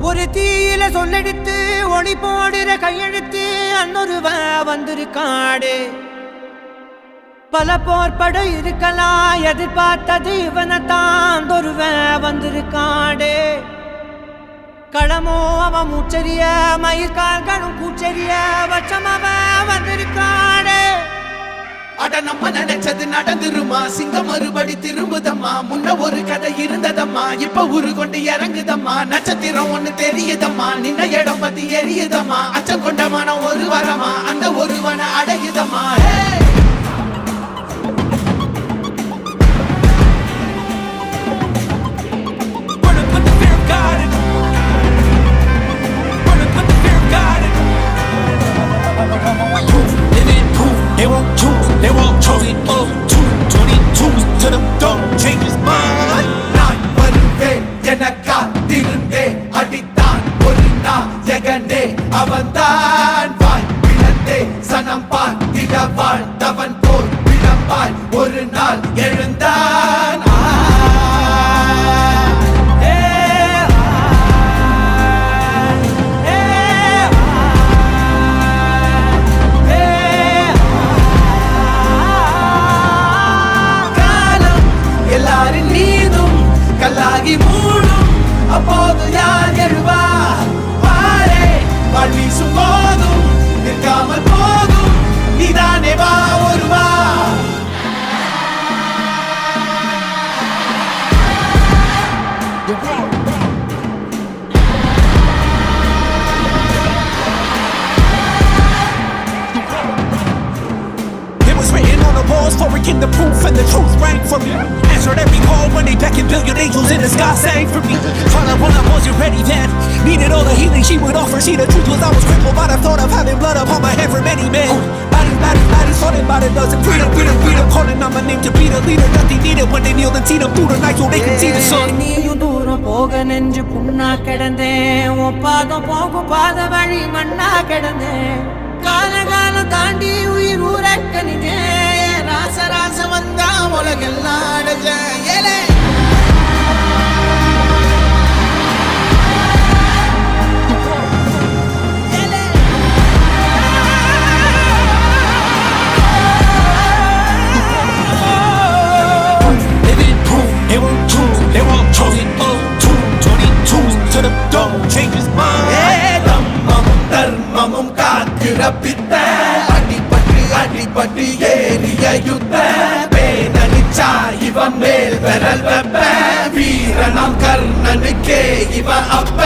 ஒரு தீயில சொல்லெடுத்து ஒளி போடுற கையெழுத்து அன்னொருவன் வந்திருக்காடு. பல போர்பட இருக்கலாம் எதிர்பார்த்தது இவனைத்தான் ஒருவன் வந்திருக்காடு. களமோ அவன் மூச்சரிய மயிர்கால்களும் கூச்சரிய வச்சம் அவன் வந்திருக்காடு. அட நம்ம நினைச்சது நடந்துருமா, சிங்கம் மறுபடி திரும்புதம்மா. முன்ன ஒரு கதை இருந்ததம்மா, இப்ப உரு கொண்டு இறங்குதம்மா. நட்சத்திரம் ஒண்ணு தெரியுதம்மா, நின்ன இடம் பத்தி எரியுதம்மா. அச்சம் கொண்ட மனம் ஒரு வரமா, அந்த ஒருவனை அடையுதம்மா. They won't choose, they won't choose it. 222 to the dome, change his mind. நான் வருவேன் என காத்திருந்தே அடித்தான் ஒரு நாள் ஜெகனே அவன்தான். வாய் பிளந்தே சனம் பார்த்திட வாழ்ந்தவன் போல் விளம்பாய் ஒரு நாள் எழுந்தான். எல்லாரின் மீதும் கல்லாகி மூடும், அப்போது யார் எழுவா? பாரே வாழ் வீசும் போதும் நிற்காமல் போதும், நீதானே வா ஒருவா. For a king, the proof and the truth rang for me. Answered every call when they beckoned, billion angels in the sky sang for me. Found out when I wasn't ready then, needed all the healing she would offer. See, the truth was I was crippled by the thought of having blood upon my head for many men. Bodies, thought about a dozen. Freedom, calling on my name to be the leader that they needed when they kneeled and seen them through the night so they could see the sun. நீயும் தூரம் போக நெஞ்சு புண்ணா கிடந்தேன், உன் பாதம் போகும் பாத வழி மண்ணா கிடந்தேன். காலம் தாண்டி உயிர் ஊரக்கணிதேன், ராச வந்தா உலகெல்லாம் அடைஞ்ச ஏலே. They won't choose, they won't choose it. 222 to the dome, change his mind. தம்மமும் தர்மமும் காக்கிற பித்த, அடிபட்டு ஏறிய யுத்த. பேனலிச்சா இவன் மேல் விரல் வெப்ப, வீரனாம் கர்ணனுக்கே இவன் அப்ப.